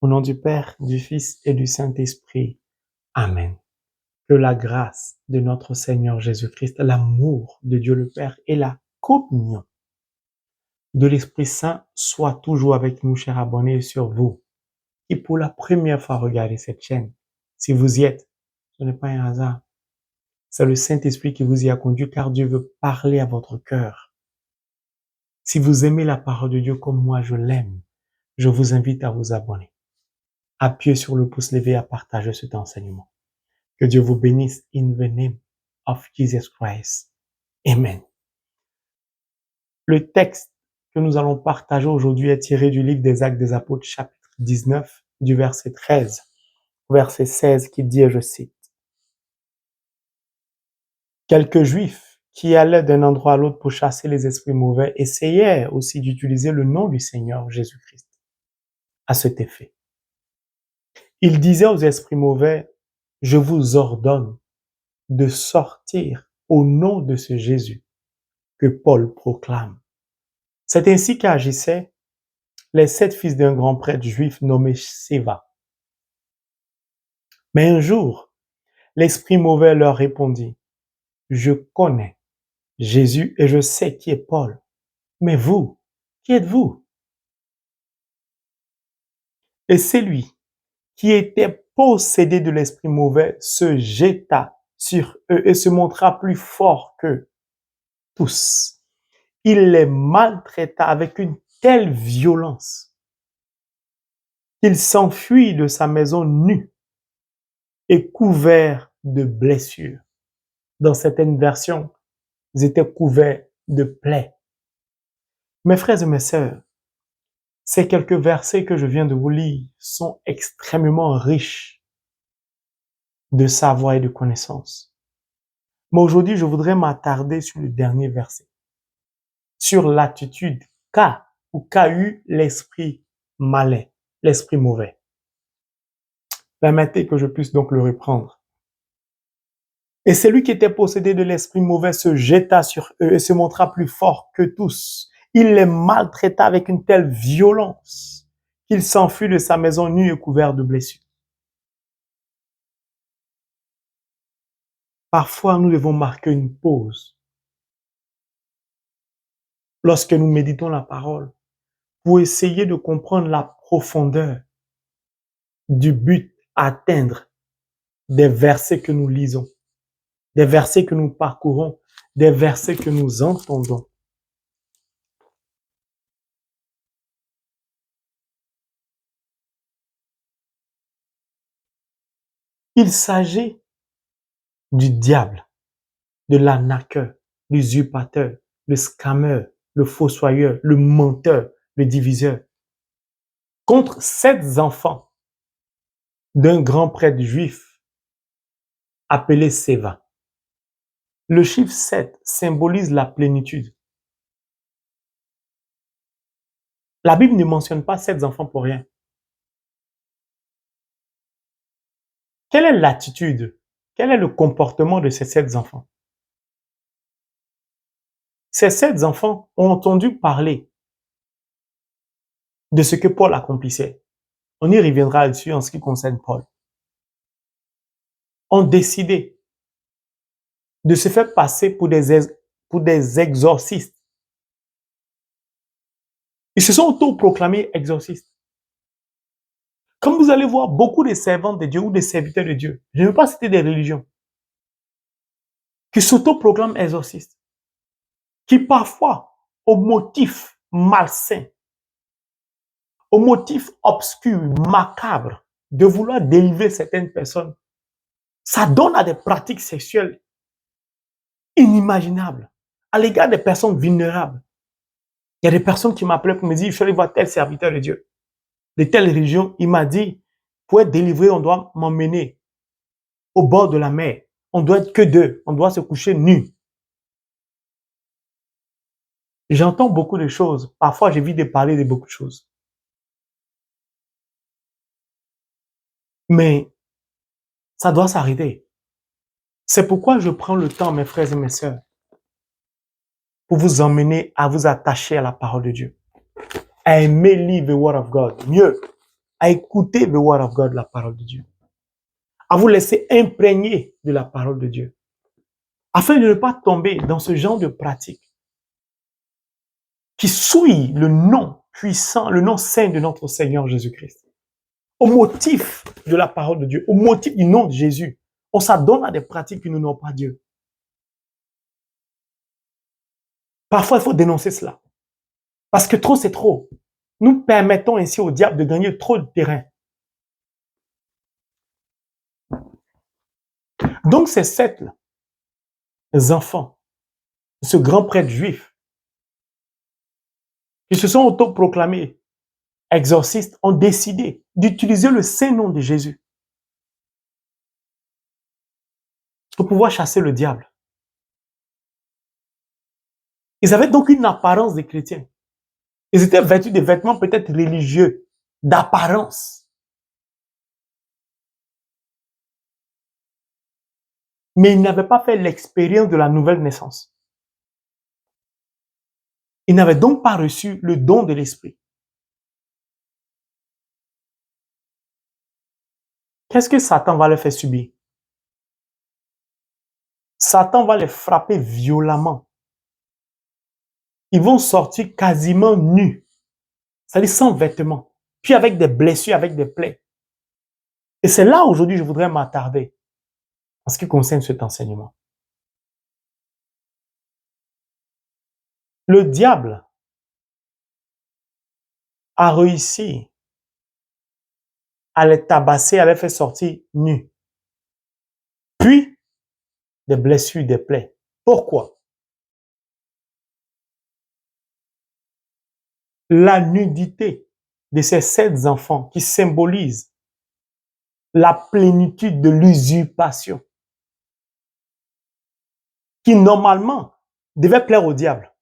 Au nom du Père, du Fils et du Saint-Esprit. Amen. Que la grâce de notre Seigneur Jésus-Christ, l'amour de Dieu le Père et la communion de l'Esprit Saint soient toujours avec nous, chers abonnés, et sur vous. Et pour la première fois, regardez cette chaîne. Si vous y êtes, ce n'est pas un hasard. C'est le Saint-Esprit qui vous y a conduit car Dieu veut parler à votre cœur. Si vous aimez la parole de Dieu comme moi je l'aime, je vous invite à vous abonner. Appuyez sur le pouce levé à partager cet enseignement. Que Dieu vous bénisse in the name of Jesus Christ. Amen. Le texte que nous allons partager aujourd'hui est tiré du livre des Actes des Apôtres, chapitre 19, du verset 13 au verset 16, qui dit, et je cite, « Quelques Juifs qui allaient d'un endroit à l'autre pour chasser les esprits mauvais essayaient aussi d'utiliser le nom du Seigneur Jésus-Christ à cet effet. Ils disaient aux esprits mauvais, « Je vous ordonne de sortir au nom de ce Jésus que Paul proclame. » C'est ainsi qu'agissaient les 7 fils d'un grand prêtre juif nommé Séva. Mais un jour, l'esprit mauvais leur répondit, « Je connais Jésus et je sais qui est Paul. Mais vous, qui êtes-vous? » Et celui qui était possédé de l'esprit mauvais se jeta sur eux et se montra plus fort qu'eux tous. Il les maltraita avec une telle violence qu'il s'enfuit de sa maison nu et couvert de blessures. Dans certaines versions, ils étaient couverts de plaies. Mes frères et mes sœurs, ces quelques versets que je viens de vous lire sont extrêmement riches de savoir et de connaissances. Mais aujourd'hui, je voudrais m'attarder sur le dernier verset, sur l'attitude qu'a eu l'esprit malin, l'esprit mauvais. Permettez que je puisse donc le reprendre. Et celui qui était possédé de l'esprit mauvais se jeta sur eux et se montra plus fort que tous. Il les maltraita avec une telle violence qu'il s'enfuit de sa maison nue et couvert de blessures. Parfois, nous devons marquer une pause lorsque nous méditons la parole pour essayer de comprendre la profondeur du but à atteindre des versets que nous lisons, des versets que nous parcourons, des versets que nous entendons. Il s'agit du diable, de l'arnaqueur, l'usurpateur, le scammer, le fossoyeur, le menteur, le diviseur, contre 7 enfants d'un grand prêtre juif appelé Séva. Le chiffre 7 symbolise la plénitude. La Bible ne mentionne pas 7 enfants pour rien. Quelle est l'attitude, quel est le comportement de ces 7 enfants? Ces 7 enfants ont entendu parler de ce que Paul accomplissait. On y reviendra dessus en ce qui concerne Paul. Ont décidé de se faire passer pour des exorcistes. Ils se sont autoproclamés exorcistes. Comme vous allez voir, beaucoup de servants de Dieu ou des serviteurs de Dieu, je ne veux pas citer des religions, qui s'autoproclament exorcistes, qui parfois, au motif malsain, au motif obscur, macabre, de vouloir délivrer certaines personnes, ça donne à des pratiques sexuelles inimaginables, à l'égard des personnes vulnérables. Il y a des personnes qui m'appelaient pour me dire, je suis allé voir tel serviteur de Dieu, de telle religion. Il m'a dit, pour être délivré, on doit m'emmener au bord de la mer. On doit être que 2. On doit se coucher nu. J'entends beaucoup de choses. Parfois, j'évite de parler de beaucoup de choses. Mais ça doit s'arrêter. C'est pourquoi je prends le temps, mes frères et mes sœurs, pour vous emmener à vous attacher à la parole de Dieu, à aimer lire the Word of God. Mieux, à écouter the word of God, la parole de Dieu, à vous laisser imprégner de la parole de Dieu, afin de ne pas tomber dans ce genre de pratique qui souille le nom puissant, le nom saint de notre Seigneur Jésus-Christ. Au motif de la parole de Dieu, au motif du nom de Jésus, on s'adonne à des pratiques qui ne n'ont pas Dieu. Parfois, il faut dénoncer cela. Parce que trop, c'est trop. Nous permettons ainsi au diable de gagner trop de terrain. Donc, ces sept enfants, ce grand prêtre juif, qui se sont autoproclamés exorcistes, ont décidé d'utiliser le saint nom de Jésus pour pouvoir chasser le diable. Ils avaient donc une apparence de chrétiens. Ils étaient vêtus de vêtements peut-être religieux, d'apparence. Mais ils n'avaient pas fait l'expérience de la nouvelle naissance. Ils n'avaient donc pas reçu le don de l'esprit. Qu'est-ce que Satan va leur faire subir? Satan va les frapper violemment. Ils vont sortir quasiment nus, c'est-à-dire sans vêtements, puis avec des blessures, avec des plaies. Et c'est là aujourd'hui je voudrais m'attarder en ce qui concerne cet enseignement. Le diable a réussi à les tabasser, à les faire sortir nus. Puis, des blessures, des plaies. Pourquoi? La nudité de ces 7 enfants qui symbolisent la plénitude de l'usurpation, qui normalement devait plaire au diable.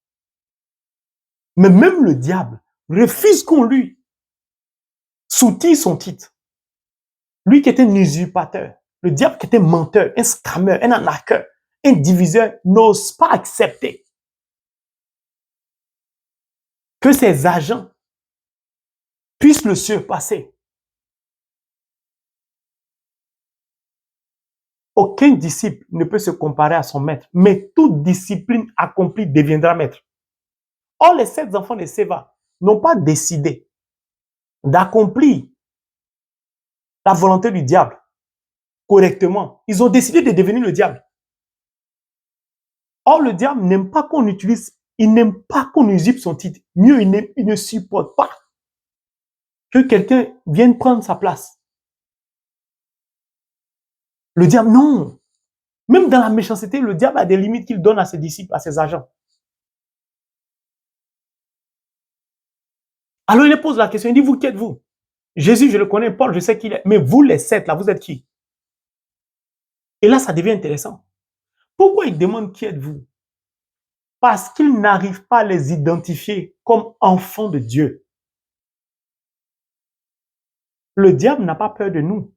Mais même le diable refuse qu'on lui soutille son titre. Lui qui était un usurpateur, le diable qui était menteur, un scammer, un arnaqueur, un diviseur, n'ose pas accepter que ses agents puissent le surpasser. Aucun disciple ne peut se comparer à son maître, mais toute discipline accomplie deviendra maître. Or, les 7 enfants de Séva n'ont pas décidé d'accomplir la volonté du diable correctement. Ils ont décidé de devenir le diable. Or, le diable n'aime pas qu'on utilise, il n'aime pas qu'on usurpe son titre. Mieux, il ne supporte pas que quelqu'un vienne prendre sa place. Le diable, non. Même dans la méchanceté, le diable a des limites qu'il donne à ses disciples, à ses agents. Alors il pose la question, il dit, vous qui êtes-vous? Jésus, je le connais, Paul, je sais qui il est. Mais vous, les 7, là, vous êtes qui? Et là, ça devient intéressant. Pourquoi il demande qui êtes-vous? Parce qu'il n'arrive pas à les identifier comme enfants de Dieu. Le diable n'a pas peur de nous.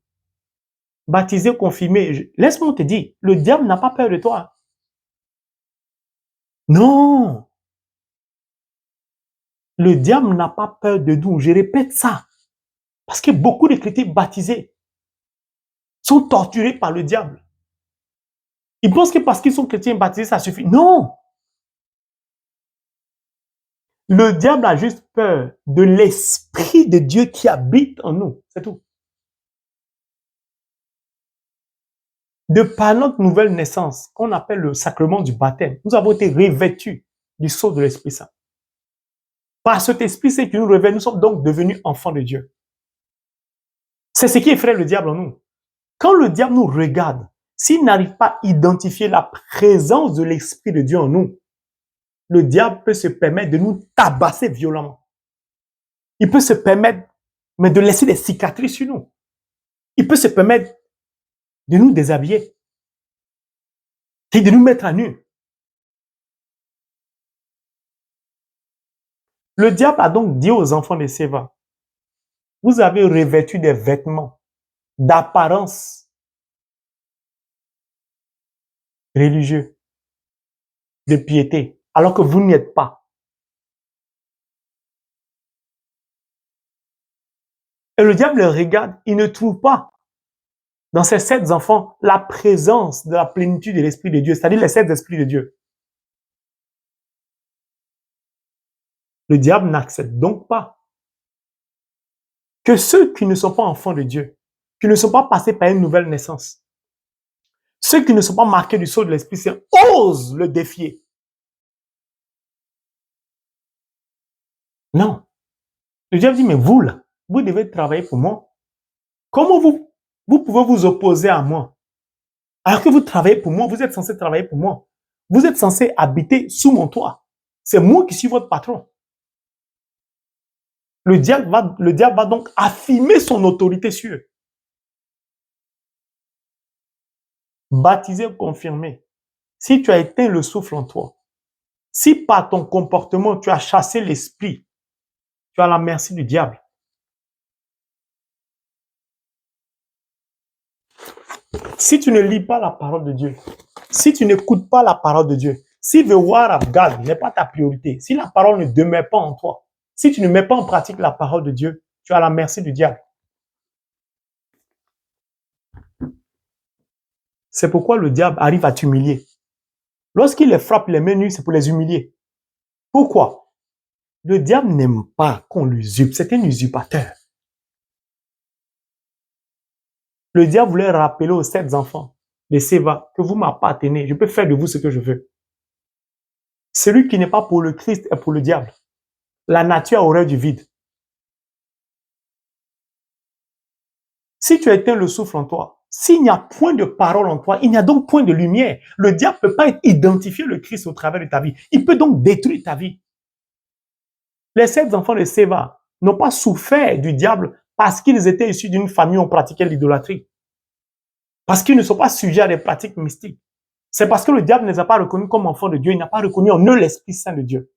Baptisé, confirmé, laisse-moi te dire, le diable n'a pas peur de toi. Non. Le diable n'a pas peur de nous. Je répète ça. Parce que beaucoup de chrétiens baptisés sont torturés par le diable. Ils pensent que parce qu'ils sont chrétiens baptisés, ça suffit. Non. Le diable a juste peur de l'Esprit de Dieu qui habite en nous. C'est tout. De par notre nouvelle naissance, qu'on appelle le sacrement du baptême, nous avons été revêtus du sceau de l'Esprit Saint. Par cet Esprit Saint qui nous revêt, nous sommes donc devenus enfants de Dieu. C'est ce qui effraie le diable en nous. Quand le diable nous regarde, s'il n'arrive pas à identifier la présence de l'Esprit de Dieu en nous, le diable peut se permettre de nous tabasser violemment. Il peut se permettre mais de laisser des cicatrices sur nous. Il peut se permettre de nous déshabiller et de nous mettre à nu. Le diable a donc dit aux enfants de Séva, vous avez revêtu des vêtements d'apparence religieux, de piété, alors que vous n'y êtes pas. Et le diable les regarde, il ne trouve pas dans ces 7 enfants la présence de la plénitude de l'Esprit de Dieu, c'est-à-dire les 7 esprits de Dieu. Le diable n'accepte donc pas que ceux qui ne sont pas enfants de Dieu, qui ne sont pas passés par une nouvelle naissance, ceux qui ne sont pas marqués du sceau de l'Esprit Saint, osent le défier. Non. Le diable dit, mais vous là, vous devez travailler pour moi. Comment vous pouvez vous opposer à moi? Alors que vous travaillez pour moi, vous êtes censé travailler pour moi. Vous êtes censé habiter sous mon toit. C'est moi qui suis votre patron. Le diable va donc affirmer son autorité sur eux. Baptisé ou confirmé, si tu as éteint le souffle en toi, si par ton comportement tu as chassé l'esprit, tu as la merci du diable. Si tu ne lis pas la parole de Dieu, si tu n'écoutes pas la parole de Dieu, si the word of God n'est pas ta priorité, si la parole ne demeure pas en toi, si tu ne mets pas en pratique la parole de Dieu, tu as la merci du diable. C'est pourquoi le diable arrive à t'humilier. Lorsqu'il les frappe les mains nues, c'est pour les humilier. Pourquoi? Le diable n'aime pas qu'on l'usurpe, c'est un usurpateur. Le diable voulait rappeler aux 7 enfants de Séva que vous m'appartenez, je peux faire de vous ce que je veux. Celui qui n'est pas pour le Christ est pour le diable. La nature a horreur du vide. Si tu as éteint le souffle en toi, s'il n'y a point de parole en toi, il n'y a donc point de lumière. Le diable ne peut pas identifier le Christ au travers de ta vie. Il peut donc détruire ta vie. Les 7 enfants de Séva n'ont pas souffert du diable parce qu'ils étaient issus d'une famille où on pratiquait l'idolâtrie. Parce qu'ils ne sont pas sujets à des pratiques mystiques. C'est parce que le diable ne les a pas reconnus comme enfants de Dieu. Il n'a pas reconnu en eux l'Esprit Saint de Dieu.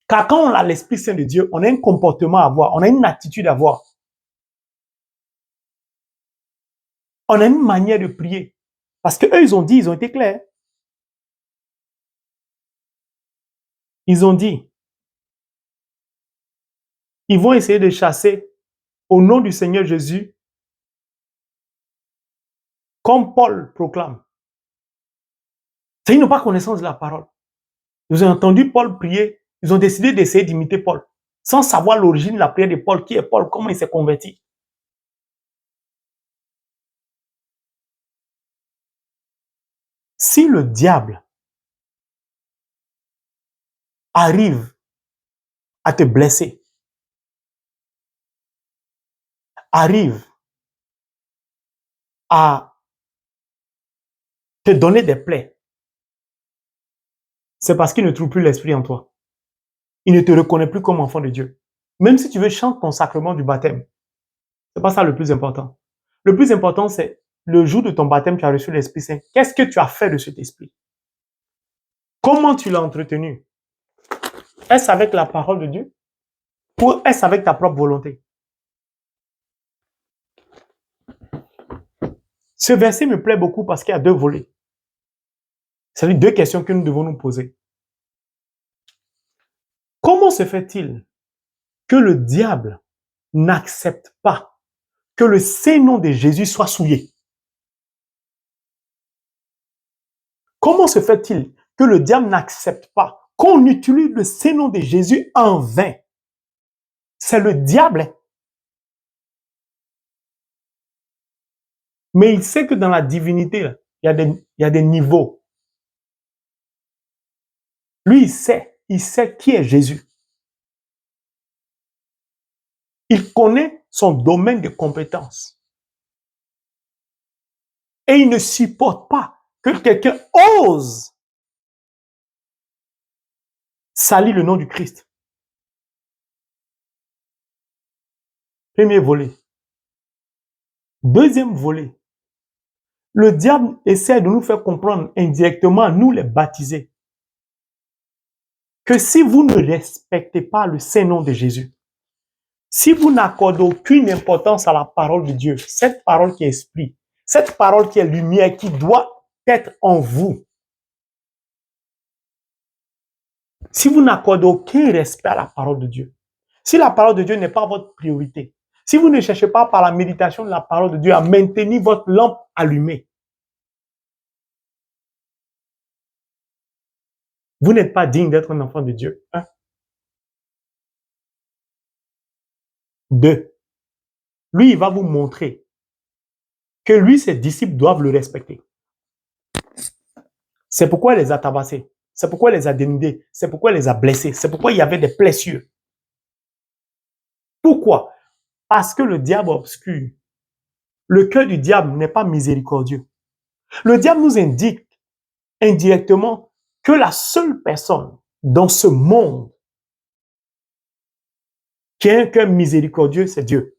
Car quand on a l'Esprit Saint de Dieu, on a un comportement à avoir, on a une attitude à avoir. On a une manière de prier. Parce qu'eux, ils ont dit, ils ont été clairs. Ils ont dit, ils vont essayer de chasser au nom du Seigneur Jésus, comme Paul proclame. Ils n'ont pas connaissance de la parole. Ils ont entendu Paul prier, ils ont décidé d'essayer d'imiter Paul, sans savoir l'origine de la prière de Paul, qui est Paul, comment il s'est converti. Si le diable arrive à te blesser, arrive à te donner des plaies, c'est parce qu'il ne trouve plus l'esprit en toi. Il ne te reconnaît plus comme enfant de Dieu. Même si tu veux chanter ton sacrement du baptême, c'est pas ça le plus important. Le plus important, c'est le jour de ton baptême, tu as reçu l'Esprit Saint. Qu'est-ce que tu as fait de cet esprit? Comment tu l'as entretenu? Est-ce avec la parole de Dieu? Ou est-ce avec ta propre volonté? Ce verset me plaît beaucoup parce qu'il y a 2 volets. C'est-à-dire 2 questions que nous devons nous poser. Comment se fait-il que le diable n'accepte pas que le Saint-Nom de Jésus soit souillé? Comment se fait-il que le diable n'accepte pas qu'on utilise le Saint-Nom de Jésus en vain? C'est le diable. Mais il sait que dans la divinité, il y a des niveaux. Lui, il sait qui est Jésus. Il connaît son domaine de compétence. Et il ne supporte pas que quelqu'un ose salir le nom du Christ. Premier volet. Deuxième volet. Le diable essaie de nous faire comprendre indirectement, nous les baptisés, que si vous ne respectez pas le Saint-Nom de Jésus, si vous n'accordez aucune importance à la parole de Dieu, cette parole qui est esprit, cette parole qui est lumière, qui doit être en vous, si vous n'accordez aucun respect à la parole de Dieu, Si la parole de Dieu n'est pas votre priorité, si vous ne cherchez pas par la méditation de la parole de Dieu à maintenir votre lampe allumée, vous n'êtes pas digne d'être un enfant de Dieu. 1. 2. Lui, il va vous montrer que lui, ses disciples doivent le respecter. C'est pourquoi il les a tabassés. C'est pourquoi il les a dénudés. C'est pourquoi il les a blessés. C'est pourquoi il y avait des blessures. Pourquoi? Parce que le diable obscur, le cœur du diable n'est pas miséricordieux. Le diable nous indique indirectement que la seule personne dans ce monde qui a un cœur miséricordieux, c'est Dieu.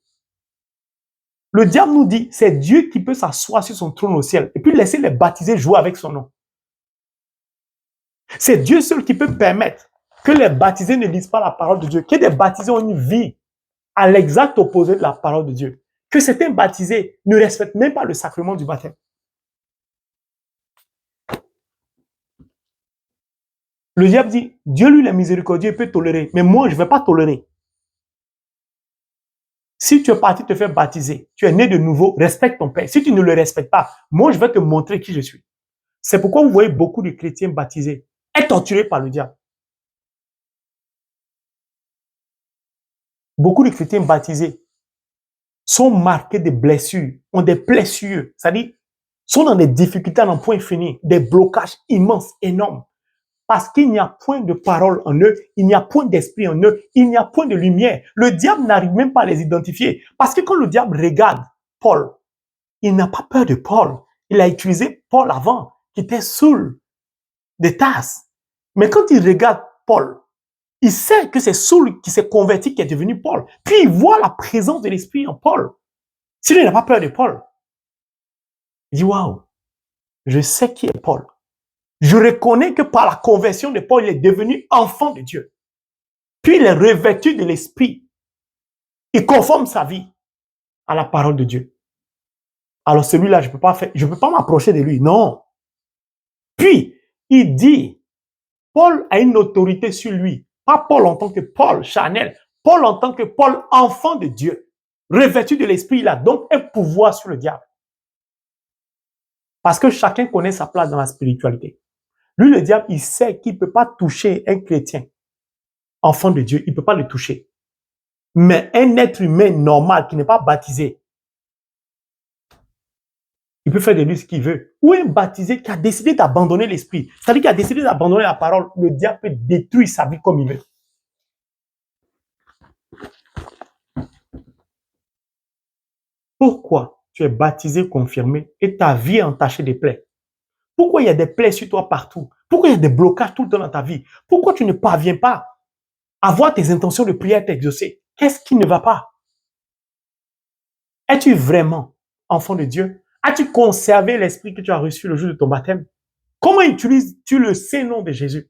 Le diable nous dit, c'est Dieu qui peut s'asseoir sur son trône au ciel et puis laisser les baptisés jouer avec son nom. C'est Dieu seul qui peut permettre que les baptisés ne lisent pas la parole de Dieu, que des baptisés ont une vie à l'exact opposé de la parole de Dieu, que certains baptisés ne respectent même pas le sacrement du baptême. Le diable dit, Dieu lui, le miséricordieux, peut tolérer, mais moi, je ne vais pas tolérer. Si tu es parti te faire baptiser, tu es né de nouveau, respecte ton père. Si tu ne le respectes pas, moi, je vais te montrer qui je suis. C'est pourquoi vous voyez beaucoup de chrétiens baptisés être torturés par le diable. Beaucoup de chrétiens baptisés sont marqués de blessures, ont des blessures, c'est-à-dire sont dans des difficultés à n'en point finir, des blocages immenses, énormes. Parce qu'il n'y a point de parole en eux, il n'y a point d'esprit en eux, il n'y a point de lumière. Le diable n'arrive même pas à les identifier. Parce que quand le diable regarde Paul, il n'a pas peur de Paul. Il a utilisé Paul avant, qui était Saul de Tarse. Mais quand il regarde Paul, il sait que c'est Saul qui s'est converti, qui est devenu Paul. Puis il voit la présence de l'esprit en Paul. Sinon, il n'a pas peur de Paul. Il dit, waouh, je sais qui est Paul. Je reconnais que par la conversion de Paul, il est devenu enfant de Dieu. Puis il est revêtu de l'esprit. Il conforme sa vie à la parole de Dieu. Alors celui-là, je peux pas m'approcher de lui. Non. Puis, il dit, Paul a une autorité sur lui. Pas Paul en tant que Paul charnel. Paul en tant que Paul enfant de Dieu. Revêtu de l'esprit, il a donc un pouvoir sur le diable. Parce que chacun connaît sa place dans la spiritualité. Lui, le diable, il sait qu'il ne peut pas toucher un chrétien, enfant de Dieu, il ne peut pas le toucher. Mais un être humain normal qui n'est pas baptisé, il peut faire de lui ce qu'il veut. Ou un baptisé qui a décidé d'abandonner l'esprit, c'est-à-dire qui a décidé d'abandonner la parole, le diable peut détruire sa vie comme il veut. Pourquoi tu es baptisé, confirmé, et ta vie est entachée de plaies? Pourquoi il y a des plaies sur toi partout? Pourquoi il y a des blocages tout le temps dans ta vie? Pourquoi tu ne parviens pas à voir tes intentions de prière t'exaucer? Qu'est-ce qui ne va pas? Es-tu vraiment enfant de Dieu? As-tu conservé l'esprit que tu as reçu le jour de ton baptême? Comment utilises-tu le Saint-Nom de Jésus?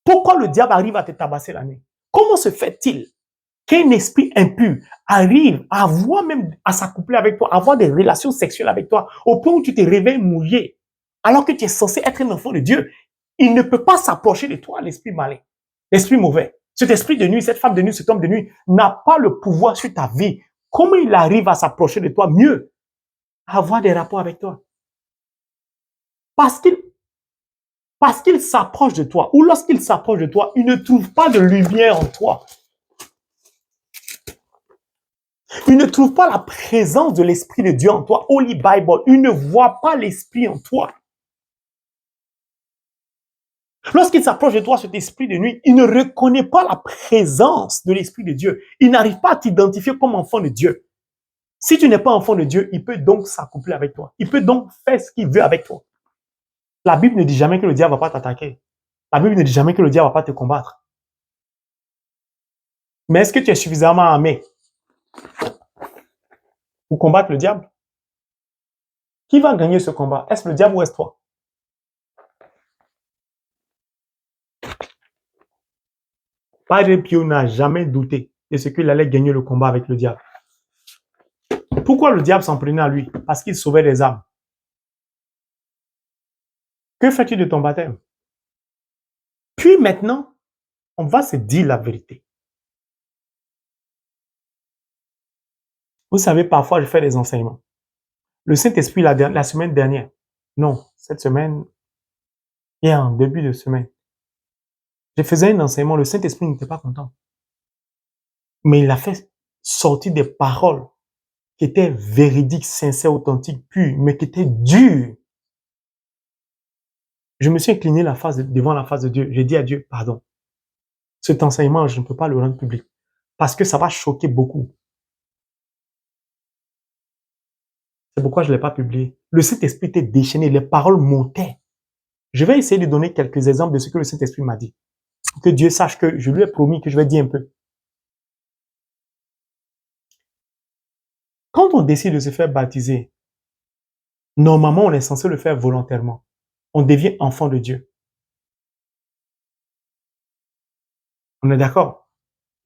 Pourquoi le diable arrive à te tabasser la nuit? Comment se fait-il qu'un esprit impur arrive à avoir même à s'accoupler avec toi, à avoir des relations sexuelles avec toi, au point où tu te réveilles mouillé, alors que tu es censé être un enfant de Dieu? Il ne peut pas s'approcher de toi, l'esprit malin, l'esprit mauvais. Cet esprit de nuit, cette femme de nuit, cet homme de nuit n'a pas le pouvoir sur ta vie. Comment il arrive à s'approcher de toi mieux, à avoir des rapports avec toi? Parce qu'il s'approche de toi, ou lorsqu'il s'approche de toi, il ne trouve pas de lumière en toi. Il ne trouve pas la présence de l'Esprit de Dieu en toi. Holy Bible, il ne voit pas l'Esprit en toi. Lorsqu'il s'approche de toi, cet esprit de nuit, il ne reconnaît pas la présence de l'Esprit de Dieu. Il n'arrive pas à t'identifier comme enfant de Dieu. Si tu n'es pas enfant de Dieu, il peut donc s'accoupler avec toi. Il peut donc faire ce qu'il veut avec toi. La Bible ne dit jamais que le diable ne va pas t'attaquer. La Bible ne dit jamais que le diable ne va pas te combattre. Mais est-ce que tu es suffisamment armé pour combattre le diable? Qui va gagner ce combat? Est-ce le diable ou est-ce toi? Padre Pio n'a jamais douté de ce qu'il allait gagner le combat avec le diable. Pourquoi le diable s'en prenait à lui? Parce qu'il sauvait les âmes. Que fais-tu de ton baptême? Puis maintenant, on va se dire la vérité. Vous savez, parfois, je fais des enseignements. Le Saint-Esprit, la semaine dernière, non, cette semaine, hier, en début de semaine, je faisais un enseignement, le Saint-Esprit n'était pas content. Mais il a fait sortir des paroles qui étaient véridiques, sincères, authentiques, pures, mais qui étaient dures. Je me suis incliné devant la face de Dieu. J'ai dit à Dieu, pardon. Cet enseignement, je ne peux pas le rendre public parce que ça va choquer beaucoup. C'est pourquoi je ne l'ai pas publié. Le Saint-Esprit était déchaîné, les paroles montaient. Je vais essayer de donner quelques exemples de ce que le Saint-Esprit m'a dit. Pour que Dieu sache que je lui ai promis que je vais dire un peu. Quand on décide de se faire baptiser, normalement, on est censé le faire volontairement. On devient enfant de Dieu. On est d'accord?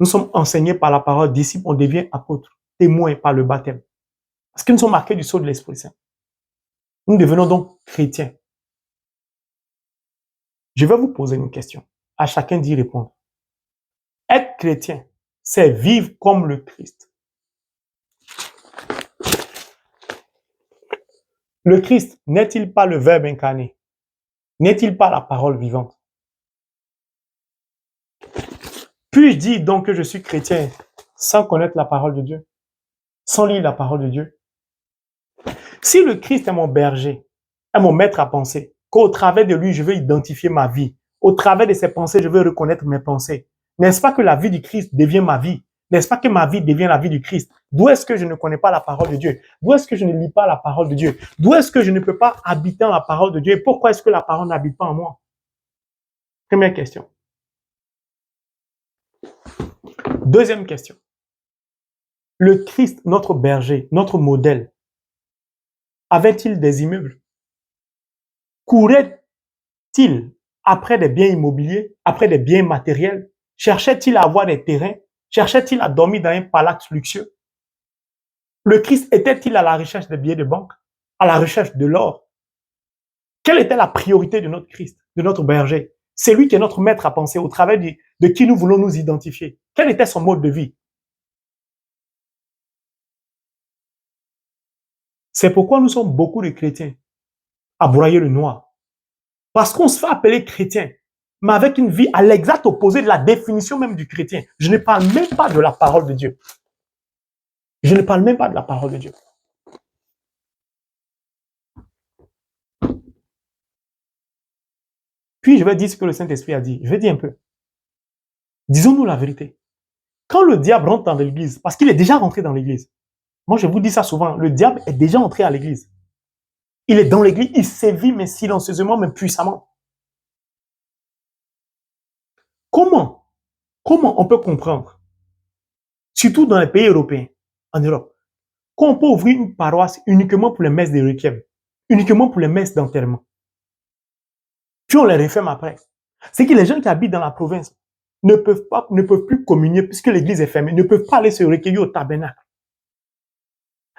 Nous sommes enseignés par la parole, disciples, on devient apôtres, témoins par le baptême. Parce que nous sommes marqués du sceau de l'Esprit Saint. Nous devenons donc chrétiens. Je vais vous poser une question. À chacun d'y répondre. Être chrétien, c'est vivre comme le Christ. Le Christ n'est-il pas le Verbe incarné? N'est-il pas la parole vivante? Puis-je dire donc que je suis chrétien sans connaître la parole de Dieu? Sans lire la parole de Dieu? Si le Christ est mon berger, est mon maître à penser, qu'au travers de lui, je veux identifier ma vie, au travers de ses pensées, je veux reconnaître mes pensées, n'est-ce pas que la vie du Christ devient ma vie? N'est-ce pas que ma vie devient la vie du Christ? D'où est-ce que je ne connais pas la parole de Dieu? D'où est-ce que je ne lis pas la parole de Dieu? D'où est-ce que je ne peux pas habiter en la parole de Dieu? Et pourquoi est-ce que la parole n'habite pas en moi? Première question. Deuxième question. Le Christ, notre berger, notre modèle, avait-il des immeubles? Courait-il après des biens immobiliers, après des biens matériels? Cherchait-il à avoir des terrains? Cherchait-il à dormir dans un palace luxueux? Le Christ était-il à la recherche des billets de banque, à la recherche de l'or? Quelle était la priorité de notre Christ, de notre berger? C'est lui qui est notre maître à penser, au travers de qui nous voulons nous identifier. Quel était son mode de vie? C'est pourquoi nous sommes beaucoup de chrétiens à broyer le noir. Parce qu'on se fait appeler chrétien, mais avec une vie à l'exact opposé de la définition même du chrétien. Je ne parle même pas de la parole de Dieu. Je ne parle même pas de la parole de Dieu. Puis je vais dire ce que le Saint-Esprit a dit. Je vais dire un peu. Disons-nous la vérité. Quand le diable rentre dans l'église, parce qu'il est déjà rentré dans l'église, moi je vous dis ça souvent, le diable est déjà entré à l'église. Il est dans l'église, il sévit, mais silencieusement, mais puissamment. Comment on peut comprendre, surtout dans les pays européens, en Europe, qu'on peut ouvrir une paroisse uniquement pour les messes de requiem, uniquement pour les messes d'enterrement, puis on les referme après? C'est que les gens qui habitent dans la province ne peuvent plus communier puisque l'église est fermée, ne peuvent pas aller se recueillir au tabernacle.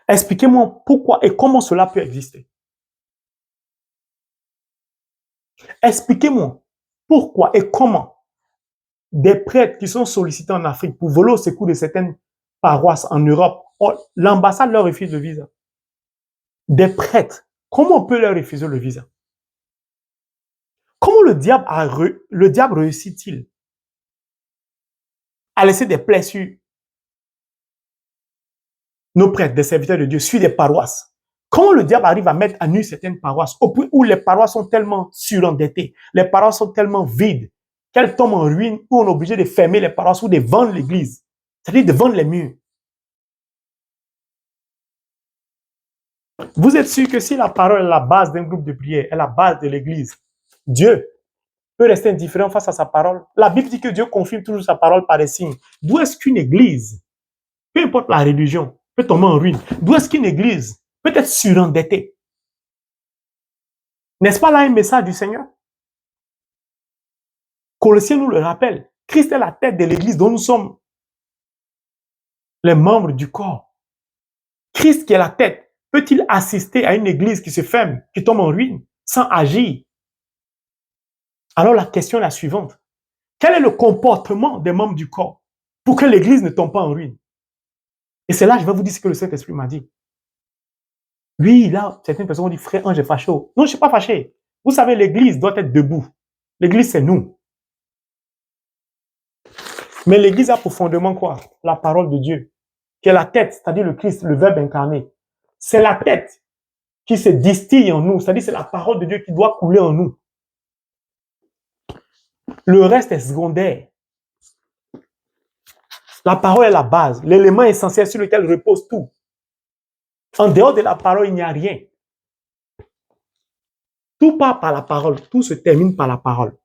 Expliquez-moi pourquoi et comment cela peut exister. Expliquez-moi pourquoi et comment des prêtres qui sont sollicités en Afrique pour voler au secours de certaines paroisses en Europe, l'ambassade leur refuse le visa. Des prêtres, comment on peut leur refuser le visa? Comment le diable réussit-il à laisser des plaies sur nos prêtres, des serviteurs de Dieu, sur des paroisses? Comment le diable arrive à mettre à nu certaines paroisses au point où les paroisses sont tellement surendettées, les paroisses sont tellement vides, qu'elles tombent en ruine, où on est obligé de fermer les paroisses ou de vendre l'église, c'est-à-dire de vendre les murs? Vous êtes sûr que si la parole est la base d'un groupe de prière, est la base de l'église, Dieu peut rester indifférent face à sa parole? La Bible dit que Dieu confirme toujours sa parole par des signes. D'où est-ce qu'une église, peu importe la religion, peut tomber en ruine? D'où est-ce qu'une église peut être surendettée? N'est-ce pas là un message du Seigneur? Colossiens nous le rappelle. Christ est la tête de l'église dont nous sommes les membres du corps. Christ qui est la tête, peut-il assister à une église qui se ferme, qui tombe en ruine, sans agir? Alors la question est la suivante. Quel est le comportement des membres du corps pour que l'église ne tombe pas en ruine? Et c'est là, je vais vous dire ce que le Saint-Esprit m'a dit. Oui, là, certaines personnes ont dit, frère Ange est fâché. Non, je ne suis pas fâché. Vous savez, l'église doit être debout. L'église, c'est nous. Mais l'église a profondément quoi? La parole de Dieu, qui est la tête, c'est-à-dire le Christ, le Verbe incarné. C'est la tête qui se distille en nous, c'est-à-dire c'est la parole de Dieu qui doit couler en nous. Le reste est secondaire. La parole est la base, l'élément essentiel sur lequel repose tout. En dehors de la parole, il n'y a rien. Tout part par la parole, tout se termine par la parole.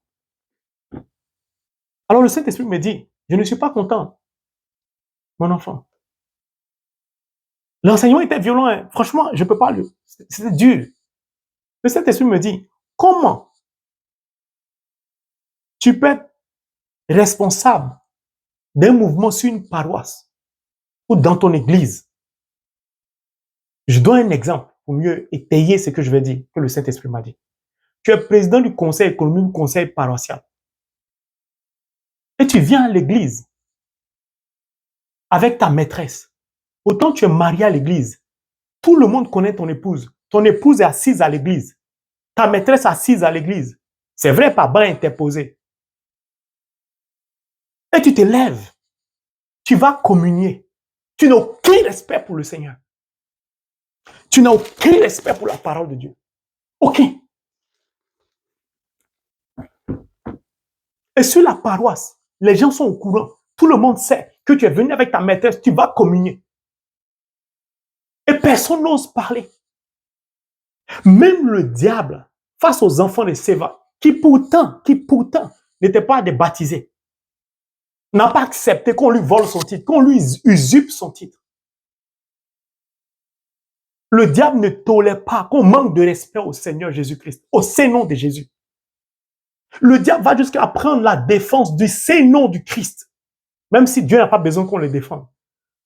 Alors le Saint-Esprit me dit, je ne suis pas content, mon enfant. L'enseignement était violent, hein. Franchement, je ne peux pas le... C'était dur. Le Saint-Esprit me dit, comment tu peux être responsable d'un mouvement sur une paroisse ou dans ton église? Je donne un exemple pour mieux étayer ce que je vais dire, que le Saint-Esprit m'a dit. Tu es président du conseil économique, du conseil paroissial. Et tu viens à l'église avec ta maîtresse. Autant tu es marié à l'église. Tout le monde connaît ton épouse. Ton épouse est assise à l'église. Ta maîtresse est assise à l'église. C'est vrai, par banc interposé. Et tu te lèves. Tu vas communier. Tu n'as aucun respect pour le Seigneur. Tu n'as aucun respect pour la parole de Dieu. Aucun. Et sur la paroisse, les gens sont au courant. Tout le monde sait que tu es venu avec ta maîtresse, tu vas communier. Et personne n'ose parler. Même le diable, face aux enfants de Séva, qui pourtant n'étaient pas des baptisés, n'a pas accepté qu'on lui vole son titre, qu'on lui usurpe son titre. Le diable ne tolère pas qu'on manque de respect au Seigneur Jésus-Christ, au Saint-Nom de Jésus. Le diable va jusqu'à prendre la défense du Saint-Nom du Christ, même si Dieu n'a pas besoin qu'on le défende.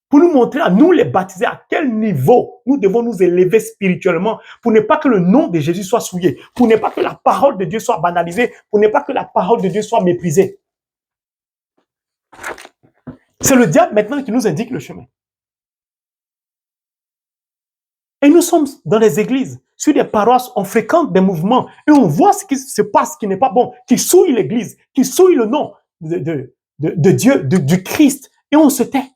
Pour nous montrer à nous les baptisés à quel niveau nous devons nous élever spirituellement pour ne pas que le nom de Jésus soit souillé, pour ne pas que la parole de Dieu soit banalisée, pour ne pas que la parole de Dieu soit méprisée. C'est le diable maintenant qui nous indique le chemin. Et nous sommes dans les églises, sur des paroisses, on fréquente des mouvements et on voit ce qui se passe qui n'est pas bon, qui souille l'église, qui souille le nom de Dieu, du Christ, et on se tait.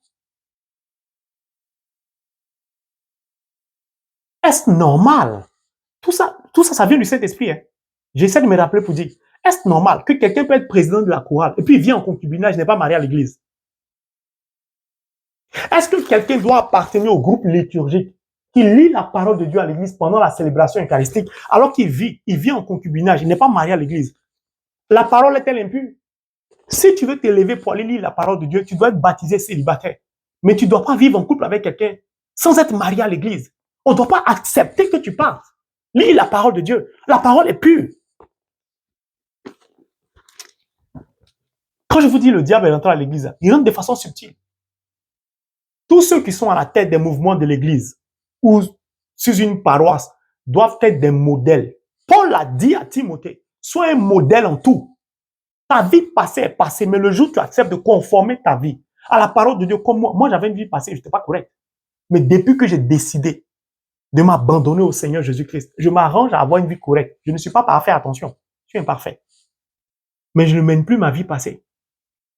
Est-ce normal? Tout ça, ça vient du Saint-Esprit. Hein? J'essaie de me rappeler pour dire, est-ce normal que quelqu'un peut être président de la chorale et puis il vient en concubinage, n'est pas marié à l'église? Est-ce que quelqu'un doit appartenir au groupe liturgique qui lit la parole de Dieu à l'église pendant la célébration eucharistique alors qu'il vit en concubinage, il n'est pas marié à l'église? La parole est-elle impure? Si tu veux t'élever pour aller lire la parole de Dieu, tu dois être baptisé célibataire. Mais tu ne dois pas vivre en couple avec quelqu'un sans être marié à l'église. On ne doit pas accepter que tu partes. Lis la parole de Dieu. La parole est pure. Quand je vous dis le diable est entré à l'église, il rentre de façon subtile. Tous ceux qui sont à la tête des mouvements de l'église ou sur une paroisse doivent être des modèles. Paul a dit à Timothée, sois un modèle en tout. Ta vie passée est passée, mais le jour où tu acceptes de conformer ta vie à la parole de Dieu, comme moi j'avais une vie passée, je n'étais pas correct. Mais depuis que j'ai décidé de m'abandonner au Seigneur Jésus-Christ, je m'arrange à avoir une vie correcte. Je ne suis pas parfait, attention, je suis imparfait. Mais je ne mène plus ma vie passée.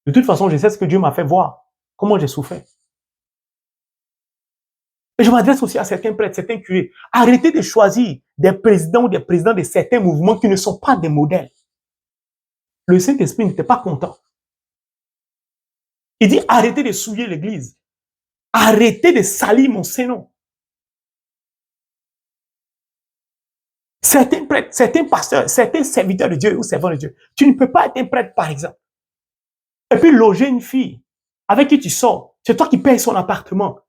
De toute façon, je sais ce que Dieu m'a fait voir, comment j'ai souffert. Et je m'adresse aussi à certains prêtres, certains curés. Arrêtez de choisir des présidents ou des présidents de certains mouvements qui ne sont pas des modèles. Le Saint-Esprit n'était pas content. Il dit, arrêtez de souiller l'église. Arrêtez de salir mon Saint-Nom. Certains prêtres, certains pasteurs, certains serviteurs de Dieu ou servants de Dieu, tu ne peux pas être un prêtre, par exemple. Et puis loger une fille avec qui tu sors. C'est toi qui payes son appartement.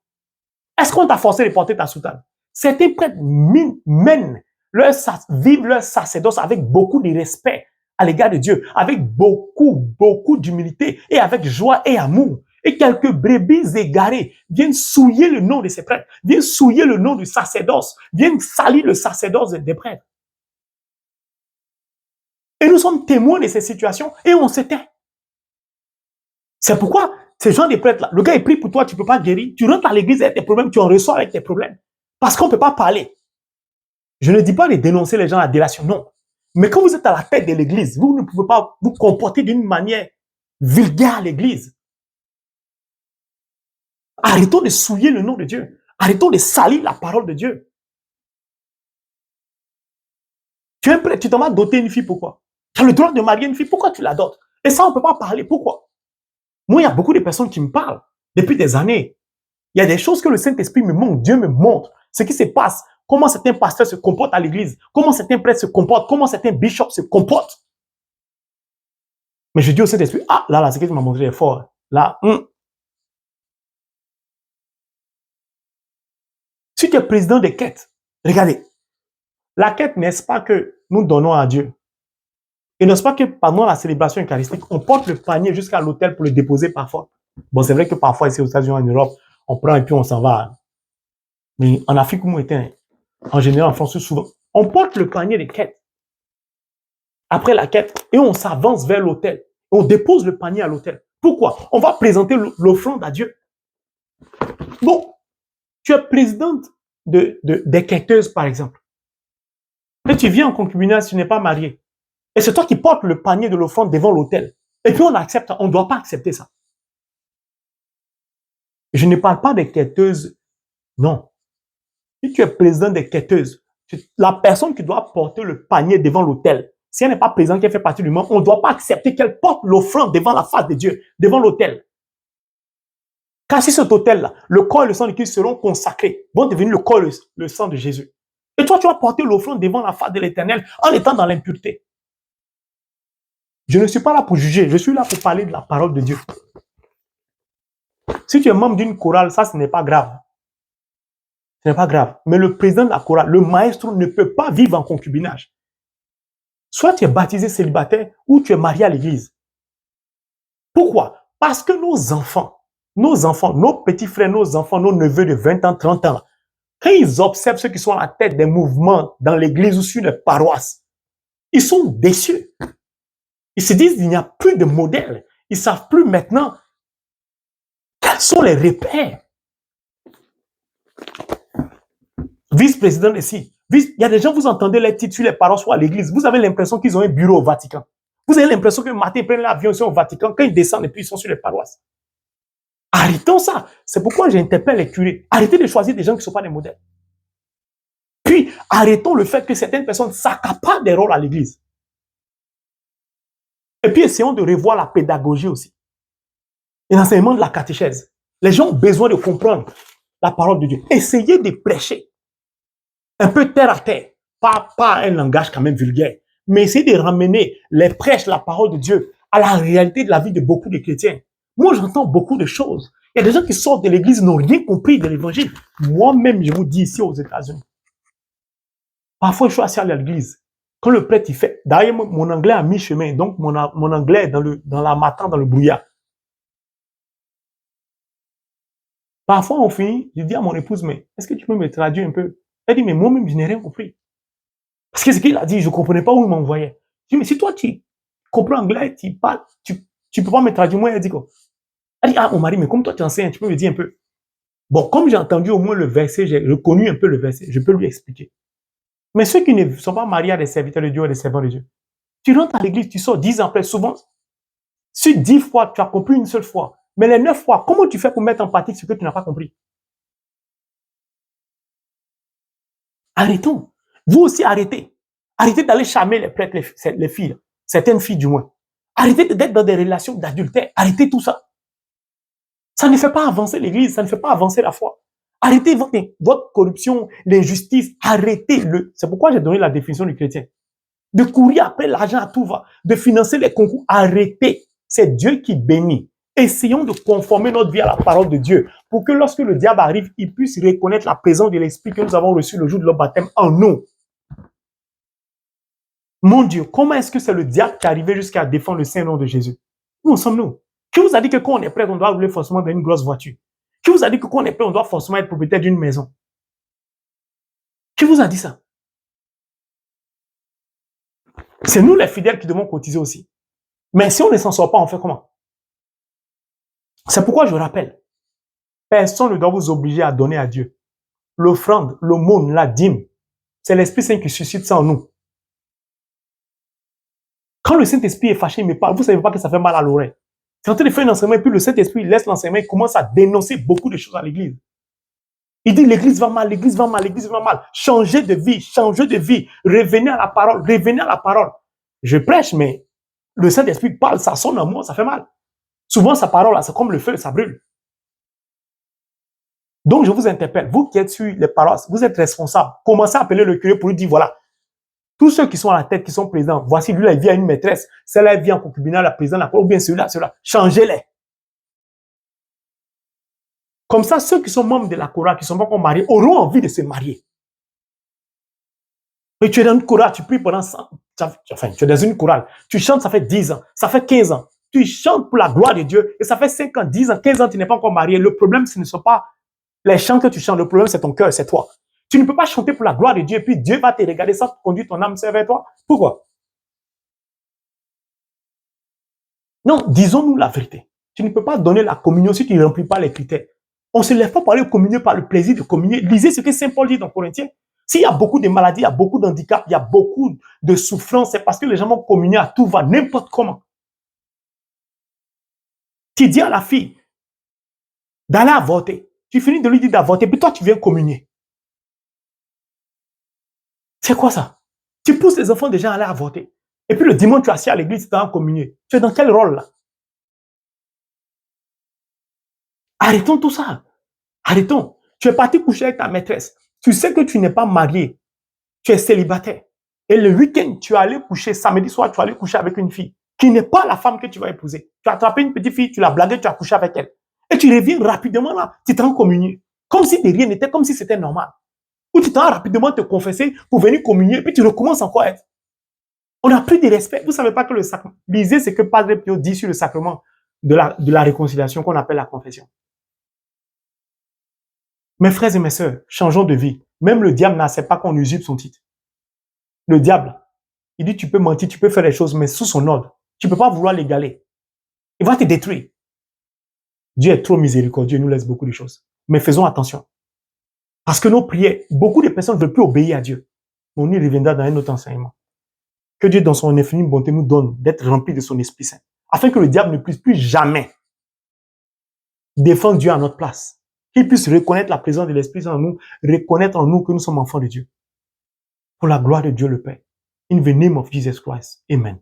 Est-ce qu'on t'a forcé de porter ta soutane? Certains prêtres vivent leur sacerdoce avec beaucoup de respect à l'égard de Dieu, avec beaucoup d'humilité et avec joie et amour. Et quelques brebis égarées viennent souiller le nom de ces prêtres, viennent souiller le nom du sacerdoce, viennent salir le sacerdoce des prêtres. Et nous sommes témoins de ces situations et on se tait. C'est pourquoi ces gens des prêtres-là, le gars il prie pour toi, tu ne peux pas guérir. Tu rentres à l'église avec tes problèmes, tu en reçois avec tes problèmes. Parce qu'on ne peut pas parler. Je ne dis pas de dénoncer les gens à la délation, non. Mais quand vous êtes à la tête de l'église, vous ne pouvez pas vous comporter d'une manière vulgaire à l'église. Arrêtons de souiller le nom de Dieu. Arrêtons de salir la parole de Dieu. Tu t'en vas doter une fille, pourquoi? Tu as le droit de marier une fille, pourquoi tu la dotes? Et ça, on ne peut pas parler, pourquoi? Moi, il y a beaucoup de personnes qui me parlent depuis des années. Il y a des choses que le Saint-Esprit me montre, Dieu me montre, ce qui se passe, comment certains pasteurs se comportent à l'église, comment certains prêtres se comportent, comment certains bishops se comportent. Mais je dis au Saint-Esprit, ah, là, ce que tu m'as montré est fort. Là, Si tu es président de quête, regardez, la quête, n'est-ce pas que nous donnons à Dieu? Et n'est-ce pas que pendant la célébration eucharistique, on porte le panier jusqu'à l'autel pour le déposer parfois? Bon, c'est vrai que parfois, ici aux États-Unis, en Europe, on prend et puis on s'en va. Mais en Afrique, où on était, en général, en France, souvent, on porte le panier de quête. Après la quête, et on s'avance vers l'autel. On dépose le panier à l'autel. Pourquoi? On va présenter l'offrande à Dieu. Bon, tu es présidente des quêteuses, par exemple. Et tu viens en concubinage, tu n'es pas marié. Et c'est toi qui portes le panier de l'offrande devant l'autel. Et puis on accepte, on ne doit pas accepter ça. Je ne parle pas des quêteuses, non. Si tu es président des quêteuses, la personne qui doit porter le panier devant l'autel, si elle n'est pas présente, qu'elle fait partie du monde, on ne doit pas accepter qu'elle porte l'offrande devant la face de Dieu, devant l'autel. Car si cet autel-là, le corps et le sang de Christ seront consacrés, vont devenir le corps et le sang de Jésus. Et toi, tu vas porter l'offrande devant la face de l'Éternel en étant dans l'impureté. Je ne suis pas là pour juger, je suis là pour parler de la parole de Dieu. Si tu es membre d'une chorale, ça, ce n'est pas grave. Ce n'est pas grave. Mais le président de la chorale, le maestro, ne peut pas vivre en concubinage. Soit tu es baptisé célibataire ou tu es marié à l'église. Pourquoi? Parce que nos enfants, nos petits frères, nos enfants, nos neveux de 20 ans, 30 ans, quand ils observent ceux qui sont à la tête des mouvements dans l'église ou sur les paroisses, ils sont déçus. Ils se disent qu'il n'y a plus de modèle. Ils ne savent plus maintenant quels sont les repères. Vice-président ici. Il y a des gens, vous entendez les titres sur les paroisses ou à l'église. Vous avez l'impression qu'ils ont un bureau au Vatican. Vous avez l'impression que matin, ils prennent l'avion, ils sont au Vatican. Quand ils descendent et puis ils sont sur les paroisses. Arrêtons ça. C'est pourquoi j'interpelle les curés. Arrêtez de choisir des gens qui ne sont pas des modèles. Puis, arrêtons le fait que certaines personnes s'accaparent des rôles à l'église. Et puis, essayons de revoir la pédagogie aussi. Et l'enseignement de la catéchèse. Les gens ont besoin de comprendre la parole de Dieu. Essayez de prêcher. Un peu terre à terre. Pas un langage quand même vulgaire. Mais essayez de ramener les prêches, la parole de Dieu, à la réalité de la vie de beaucoup de chrétiens. Moi, j'entends beaucoup de choses. Il y a des gens qui sortent de l'église, n'ont rien compris de l'évangile. Moi-même, je vous dis ici aux États-Unis. Parfois, je suis assis à l'église. Quand le prêtre, il fait, d'ailleurs, mon anglais a mi-chemin, donc mon anglais est dans la matin, dans le brouillard. Parfois, on finit, je dis à mon épouse, mais est-ce que tu peux me traduire un peu? Elle dit, mais moi-même, je n'ai rien compris. Parce que ce qu'il a dit, je ne comprenais pas où il m'envoyait. Je dis, mais si toi, tu comprends anglais, tu parles, tu ne peux pas me traduire. Moi, elle dit quoi? Elle dit, ah, mon mari, mais comme toi, tu enseignes, tu peux me dire un peu. Bon, comme j'ai entendu au moins le verset, j'ai reconnu un peu le verset, je peux lui expliquer. Mais ceux qui ne sont pas mariés à des serviteurs de Dieu ou des servants de Dieu, tu rentres à l'église, tu sors 10 ans après, souvent, sur 10 fois, tu as compris une seule fois. Mais les 9 fois, comment tu fais pour mettre en pratique ce que tu n'as pas compris? Arrêtons. Vous aussi, arrêtez. Arrêtez d'aller charmer les prêtres, les filles, certaines filles du moins. Arrêtez d'être dans des relations d'adultère. Arrêtez tout ça. Ça ne fait pas avancer l'église, ça ne fait pas avancer la foi. Arrêtez votre corruption, l'injustice, arrêtez-le. C'est pourquoi j'ai donné la définition du chrétien. De courir après l'argent à tout va, de financer les concours, arrêtez. C'est Dieu qui bénit. Essayons de conformer notre vie à la parole de Dieu pour que lorsque le diable arrive, il puisse reconnaître la présence de l'Esprit que nous avons reçu le jour de notre baptême en nous. Mon Dieu, comment est-ce que c'est le diable qui est arrivé jusqu'à défendre le Saint-Nom de Jésus? Où sommes-nous? Qui vous a dit que quand on est prêt, on doit rouler forcément dans une grosse voiture? Qui vous a dit que quand on est prêt, on doit forcément être propriétaire d'une maison? Qui vous a dit ça? C'est nous les fidèles qui devons cotiser aussi. Mais si on ne s'en sort pas, on fait comment? C'est pourquoi je rappelle, personne ne doit vous obliger à donner à Dieu. L'offrande, l'aumône, la dîme, c'est l'Esprit Saint qui suscite ça en nous. Quand le Saint-Esprit est fâché, il me parle, vous ne savez pas que ça fait mal à l'oreille. C'est en train de faire un enseignement, et puis le Saint-Esprit laisse l'enseignement et commence à dénoncer beaucoup de choses à l'église. Il dit l'église va mal, l'église va mal, l'église va mal. Changez de vie, changez de vie. Revenez à la parole, revenez à la parole. Je prêche, mais le Saint-Esprit parle, ça sonne en moi, ça fait mal. Souvent, sa parole, c'est comme le feu, ça brûle. Donc, je vous interpelle, vous qui êtes sur les paroisses, vous êtes responsables. Commencez à appeler le curé pour lui dire, voilà, tous ceux qui sont à la tête, qui sont présidents, voici, lui, là, il vient à une maîtresse, celle-là, elle vient en concubinat, la présidente, ou bien celui-là, celui-là. Changez-les. Comme ça, ceux qui sont membres de la chorale, qui ne sont pas encore mariés, auront envie de se marier. Et tu es dans une chorale, tu pries pendant 100, enfin, tu es dans une chorale, tu chantes, ça fait 10 ans, ça fait 15 ans. Tu chantes pour la gloire de Dieu, et ça fait 5 ans, 10 ans, 15 ans, tu n'es pas encore marié. Le problème, ce ne sont pas les chants que tu chantes, le problème, c'est ton cœur, c'est toi. Tu ne peux pas chanter pour la gloire de Dieu, et puis Dieu va te regarder sans conduire ton âme vers toi. Pourquoi? Non, disons-nous la vérité. Tu ne peux pas donner la communion si tu ne remplis pas les critères. On ne se lève pas pour aller communier par le plaisir de communier. Lisez ce que Saint Paul dit dans Corinthiens. S'il y a beaucoup de maladies, il y a beaucoup d'handicaps, il y a beaucoup de souffrances, c'est parce que les gens vont communier à tout va, n'importe comment. Tu dis à la fille d'aller avorter. Tu finis de lui dire d'avorter, puis toi, tu viens communier. C'est quoi ça? Tu pousses les enfants déjà à aller avorter. Et puis le dimanche, tu es assis à l'église, tu es en communier. Tu es dans quel rôle là? Arrêtons tout ça. Arrêtons. Tu es parti coucher avec ta maîtresse. Tu sais que tu n'es pas marié. Tu es célibataire. Et le week-end, tu es allé coucher, samedi soir, tu es allé coucher avec une fille qui n'est pas la femme que tu vas épouser. Tu as attrapé une petite fille, tu l'as blaguée, tu as couché avec elle. Et tu reviens rapidement là, tu t'es en communier. Comme si de rien n'était, comme si c'était normal. Ou tu t'en rapidement te confesser pour venir communier, puis tu recommences encore à être. On n'a plus de respect. Vous ne savez pas que le sacrement. Lisez ce que Padre Pio dit sur le sacrement de la réconciliation qu'on appelle la confession. Mes frères et mes sœurs, changeons de vie. Même le diable n'accepte pas qu'on usurpe son titre. Le diable, il dit tu peux mentir, tu peux faire les choses, mais sous son ordre. Tu ne peux pas vouloir l'égaler. Il va te détruire. Dieu est trop miséricordieux, il nous laisse beaucoup de choses. Mais faisons attention. Parce que nos prières, beaucoup de personnes ne veulent plus obéir à Dieu. On y reviendra dans un autre enseignement. Que Dieu, dans son infinie bonté, nous donne d'être remplis de son Esprit Saint. Afin que le diable ne puisse plus jamais défendre Dieu à notre place. Qu'il puisse reconnaître la présence de l'Esprit Saint en nous, reconnaître en nous que nous sommes enfants de Dieu. Pour la gloire de Dieu le Père. In the name of Jesus Christ. Amen.